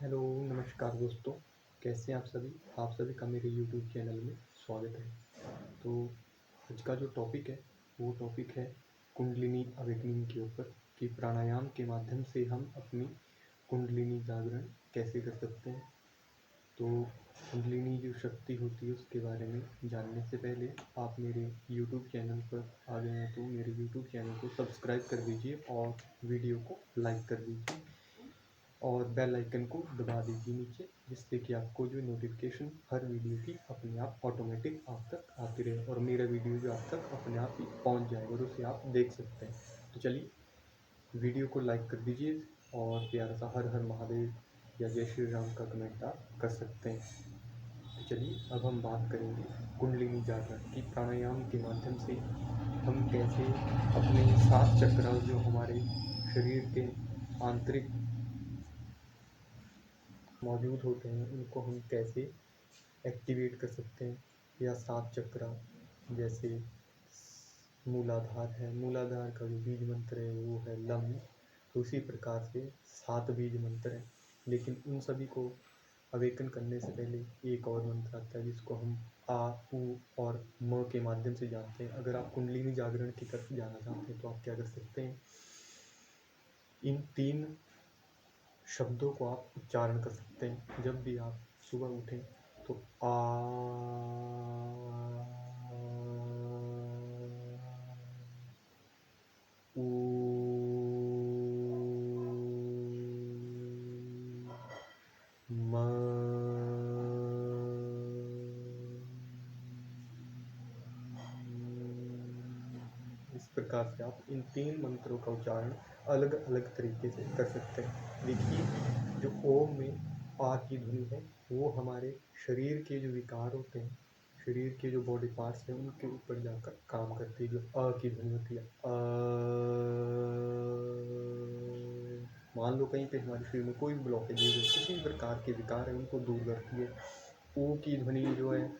Hello, नमस्कार दोस्तों। कैसे हैं आप सभी? आप सभी का मेरे यूट्यूब चैनल में स्वागत है। तो आज का जो टॉपिक है वो टॉपिक है कुंडलिनी अवेकनिंग के ऊपर कि प्राणायाम के माध्यम से हम अपनी कुंडलिनी जागरण कैसे कर सकते हैं। तो कुंडलिनी जो शक्ति होती है उसके बारे में जानने से पहले आप मेरे यूट्यूब चैनल पर आ गए हैं तो मेरे यूट्यूब चैनल को सब्सक्राइब कर दीजिए और वीडियो को लाइक कर दीजिए और बेल आइकन को दबा दीजिए नीचे, जिससे कि आपको जो नोटिफिकेशन हर वीडियो की अपने आप ऑटोमेटिक आप तक आती रहे और मेरा वीडियो जो आप तक अपने आप ही पहुंच जाएगा और उसे आप देख सकते हैं। तो चलिए वीडियो को लाइक कर दीजिए और प्यारा सा हर हर महादेव या जय श्री राम का कमेंट आप कर सकते हैं। तो चलिए अब हम बात करेंगे कुंडलिनी जागरण की। प्राणायाम के माध्यम से हम कैसे अपने 7 चक्र जो हमारे शरीर के आंतरिक मौजूद होते हैं उनको हम कैसे एक्टिवेट कर सकते हैं। या 7 चक्र जैसे मूलाधार है, मूलाधार का जो बीज मंत्र है वो है लम। तो उसी प्रकार से 7 बीज मंत्र हैं, लेकिन उन सभी को अवेकन करने से पहले एक और मंत्र आता है जिसको हम आ, उ और म के माध्यम से जानते हैं। अगर आप कुंडलिनी जागरण की तरफ जाना चाहते हैं तो आप क्या कर सकते हैं, इन 3 शब्दों को आप उच्चारण कर सकते हैं। जब भी आप सुबह उठें तो आ, ऊ, म, इस प्रकार से आप इन 3 मंत्रों का उच्चारण अलग अलग तरीके से कर सकते हैं। देखिए, जो ओम में आ की ध्वनि है वो हमारे शरीर के जो विकार होते हैं, शरीर के जो बॉडी पार्ट्स हैं उनके ऊपर जाकर काम करती है। जो अ की ध्वनि होती है मान लो कहीं पे हमारे शरीर में कोई भी ब्लॉकेज है, किसी भी प्रकार के विकार है उनको दूर करती है। ओ की ध्वनि जो है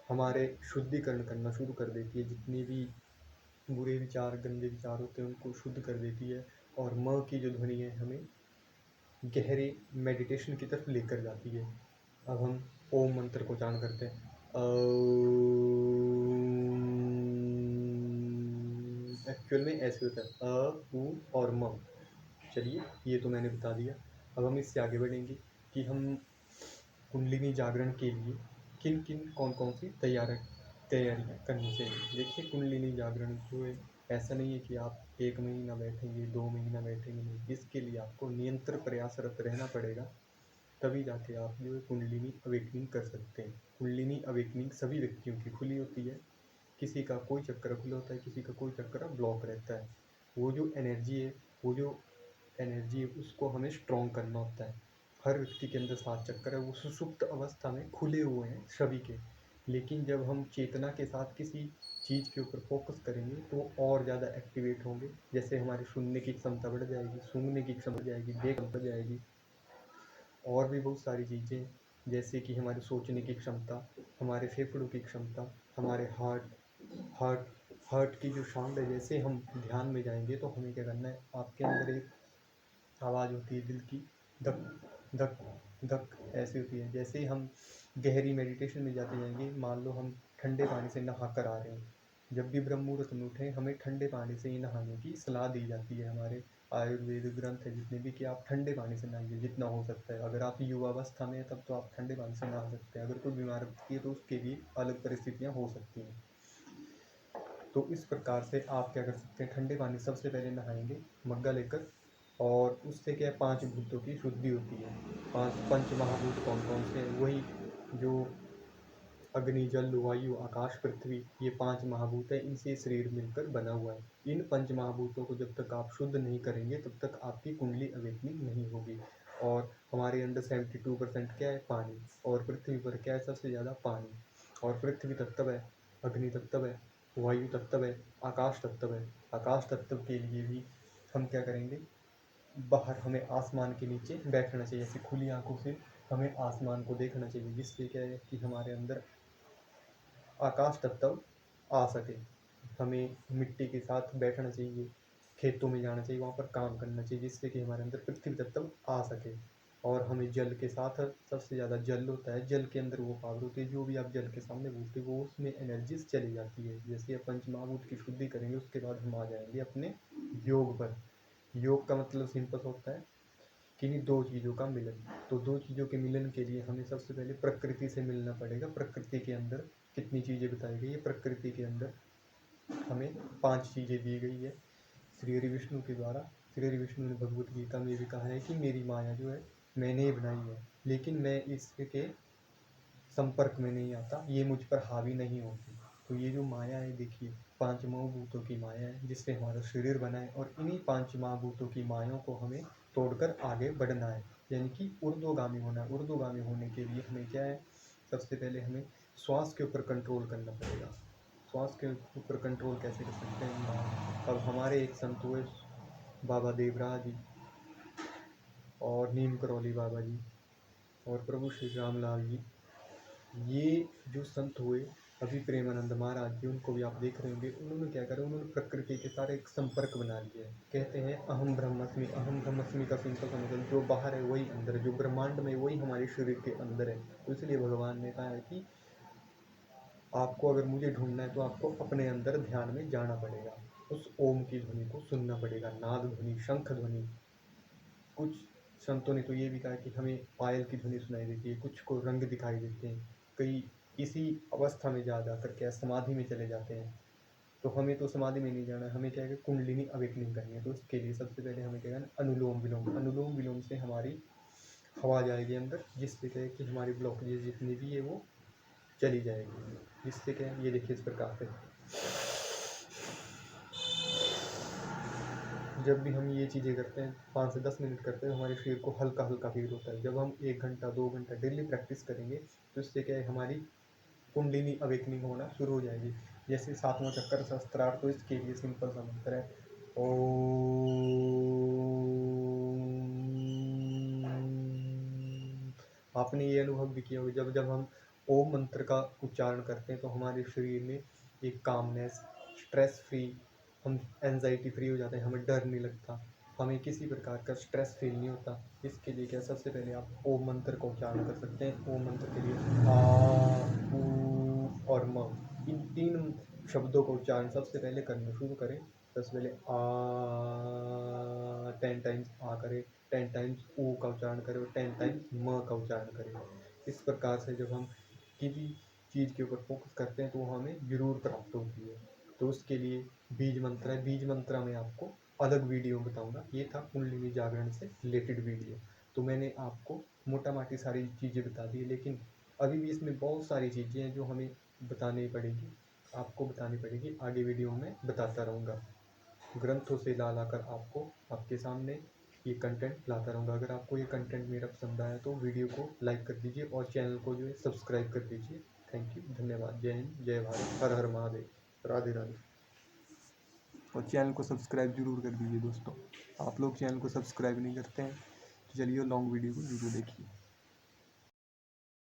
हमारे शुद्धिकरण करना शुरू कर देती है, जितने भी बुरे विचार गंदे विचार होते हैं उनको शुद्ध कर देती है। और म की जो ध्वनि है हमें गहरे मेडिटेशन की तरफ लेकर जाती है। अब हम ओम मंत्र को उच्चारण करते हैं। एक्चुअल में ऐसे होता है अ, उ और म। चलिए ये तो मैंने बता दिया। अब हम इससे आगे बढ़ेंगे कि हम कुंडलिनी जागरण के लिए किन किन कौन कौन सी तैयारियाँ करनी चाहिए। देखिए, कुंडलिनी जागरण जो है ऐसा नहीं है कि आप 1 महीना बैठेंगे 2 महीना बैठेंगे, नहीं। इसके लिए आपको निरंतर प्रयासरत रहना पड़ेगा, तभी जाके आप जो है कुंडलिनी अवेकनिंग कर सकते हैं। कुंडलिनी अवेकनिंग सभी व्यक्तियों की खुली होती है। किसी का कोई चक्कर खुला होता है, किसी का कोई चक्कर ब्लॉक रहता है। वो जो एनर्जी है उसको हमें स्ट्रॉन्ग करना होता है। हर व्यक्ति के अंदर 7 चक्कर है, वो सुषुप्त अवस्था में खुले हुए हैं सभी के। लेकिन जब हम चेतना के साथ किसी चीज़ के ऊपर फोकस करेंगे तो और ज़्यादा एक्टिवेट होंगे। जैसे हमारी सुनने की क्षमता बढ़ जाएगी, सूंघने की क्षमता बढ़ जाएगी, देखने बढ़ जाएगी, और भी बहुत सारी चीज़ें जैसे कि हमारी सोचने की क्षमता, हमारे फेफड़ों की क्षमता, हमारे हार्ट हार्ट की जो साउंड है। जैसे हम ध्यान में जाएंगे तो हमें क्या करना है, आपके अंदर एक आवाज़ होती है दिल की, धक धक धक ऐसी होती है। जैसे ही हम गहरी मेडिटेशन में जाते जाएंगे, मान लो हम ठंडे पानी से नहा कर आ रहे हैं, जब भी ब्रह्म मुहूर्त में उठें हमें ठंडे पानी से ही नहाने की सलाह दी जाती है। हमारे आयुर्वेदिक ग्रंथ है जितने भी, कि आप ठंडे पानी से नहाइए जितना हो सकता है। अगर आप युवावस्था में हैं तब तो आप ठंडे पानी से नहा सकते हैं, अगर कोई बीमार व्यक्ति है तो उसके भी अलग परिस्थितियाँ हो सकती हैं। तो इस प्रकार से आप क्या कर सकते हैं, ठंडे पानी सबसे पहले नहाएंगे मग्गा लेकर, और उससे क्या है 5 भूतों की शुद्धि होती है। 5 पंच महाभूत कौन कौन से हैं, वही जो अग्नि जल वायु आकाश पृथ्वी, ये 5 महाभूत है, इनसे शरीर मिलकर बना हुआ है। इन पंच महाभूतों को जब तक आप शुद्ध नहीं करेंगे तब तक आपकी कुंडली अवेकनिंग नहीं होगी। और हमारे अंदर 72% क्या है, पानी। और पृथ्वी पर क्या है, सबसे ज़्यादा पानी। और पृथ्वी तत्व है, अग्नि तत्व है, वायु तत्व है, आकाश तत्व है। आकाश तत्व के लिए भी हम क्या करेंगे, बाहर हमें आसमान के नीचे बैठना चाहिए, ऐसी खुली आंखों से हमें आसमान को देखना चाहिए, जिससे क्या है कि हमारे अंदर आकाश तत्व आ सके। हमें मिट्टी के साथ बैठना चाहिए, खेतों में जाना चाहिए, वहाँ पर काम करना चाहिए, जिससे कि हमारे अंदर पृथ्वी तत्व आ सके। और हमें जल के साथ सबसे ज़्यादा जल होता है, जल के अंदर वो पावर होती है, जो भी आप जल के सामने बोलते हो वो उसमें एनर्जीज चली जाती है। जैसे आप पंचमहाभूत की शुद्धि करेंगे उसके बाद हम आ जाएंगे अपने योग पर। योग का मतलब सिंपल होता है किन्हीं दो चीज़ों का मिलन। तो दो चीज़ों के मिलन के लिए हमें सबसे पहले प्रकृति से मिलना पड़ेगा। प्रकृति के अंदर कितनी चीज़ें बताई गई है, प्रकृति के अंदर हमें 5 चीज़ें दी गई है श्री हरि विष्णु के द्वारा। श्री हरि विष्णु ने भगवत गीता में भी कहा है कि मेरी माया जो है मैंने ही बनाई है, लेकिन मैं इसके संपर्क में नहीं आता, ये मुझ पर हावी नहीं होती। तो ये जो माया है देखिए 5 महाभूतों की माया है जिससे हमारा शरीर बना है, और इन्हीं 5 महाभूतों की मायाओं को हमें तोड़कर आगे बढ़ना है, यानी कि ऊर्ध्वगामी होना है। ऊर्ध्वगामी होने के लिए हमें क्या है, सबसे पहले हमें श्वास के ऊपर कंट्रोल करना पड़ेगा। श्वास के ऊपर कंट्रोल कैसे कर सकते हैं? अब हमारे एक संत हुए बाबा देवराज जी और नीम करौली बाबा जी और प्रभु श्री रामलाल जी, ये जो संत हुए अभी प्रेमानंद महाराज जी, उनको भी आप देख रहे होंगे, उन्होंने क्या करा, उन्होंने प्रकृति के साथ एक संपर्क बना लिया है। कहते हैं अहम ब्रह्मस्मि। अहम ब्रह्मस्मि का सिंपल सा मतलब जो बाहर है वही अंदर है, जो ब्रह्मांड में वही हमारे शरीर के अंदर है। तो इसलिए भगवान ने कहा है कि आपको अगर मुझे ढूंढना है तो आपको अपने अंदर ध्यान में जाना पड़ेगा, उस ओम की ध्वनि को सुनना पड़ेगा, नाद ध्वनि, शंख ध्वनि। कुछ संतों ने तो ये भी कहा कि हमें पायल की ध्वनि सुनाई देती है, कुछ को रंग दिखाई देते हैं, कई इसी अवस्था में जा जाकर क्या समाधि में चले जाते हैं। तो हमें तो समाधि में नहीं जाना है, हमें क्या है कि कुंडलिनी अवेकनिंग करनी है। तो उसके लिए सबसे पहले हमें क्या करना, अनुलोम विलोम। अनुलोम विलोम से हमारी हवा जाएगी अंदर, जिससे क्या है कि हमारी ब्लॉकेज जितनी भी है वो चली जाएगी। जिससे क्या है, ये देखिए इस प्रकार से जब भी हम ये चीज़ें करते हैं 5 से 10 मिनट करते हैं तो हमारे शरीर को हल्का हल्का फील होता है। जब हम 1 घंटा 2 घंटा डेली प्रैक्टिस करेंगे तो इससे क्या है, हमारी कुंडलिनी अवेकनिंग होना शुरू हो जाएगी। जैसे 7वां चक्कर सहस्त्रार, तो इसके लिए सिंपल सा मंत्र है ओम। आपने ये अनुभव भी किया होगा, जब जब हम ओम मंत्र का उच्चारण करते हैं तो हमारे शरीर में एक कामनेस, स्ट्रेस फ्री, हम एंजाइटी फ्री हो जाते हैं, हमें डर नहीं लगता, हमें किसी प्रकार का स्ट्रेस फील नहीं होता। इसके लिए क्या, सबसे पहले आप ओम मंत्र का उच्चारण कर सकते हैं। ओम मंत्र के लिए आ, ऊ और म, इन 3 शब्दों का उच्चारण सबसे पहले करना शुरू करें। सबसे पहले आ 10 टाइम्स आ करें, 10 टाइम्स ऊ का उच्चारण करें और 10 टाइम्स म का उच्चारण करें। इस प्रकार से जब हम किसी चीज़ के ऊपर फोकस करते हैं तो वो हमें जरूर प्राप्त होती है। तो उसके लिए बीज मंत्र है, बीज मंत्र में आपको अलग वीडियो बताऊंगा। ये था कुंडलिनी जागरण से रिलेटेड वीडियो। तो मैंने आपको मोटा माटी सारी चीज़ें बता दी, लेकिन अभी भी इसमें बहुत सारी चीज़ें हैं जो हमें बतानी पड़ेगी, आपको बतानी पड़ेगी। आगे वीडियो में बताता रहूँगा, ग्रंथों से ला लाकर आपको आपके सामने ये कंटेंट लाता रहूँगा। अगर आपको ये कंटेंट मेरा पसंद आया तो वीडियो को लाइक कर दीजिए और चैनल को जो है सब्सक्राइब कर दीजिए। थैंक यू, धन्यवाद। जय हिंद, जय भारत, हर हर महादेव, राधे राधे। और चैनल को सब्सक्राइब जरूर कर दीजिए दोस्तों। आप लोग चैनल को सब्सक्राइब नहीं करते हैं तो चलिए लॉन्ग वीडियो को जरूर देखिए।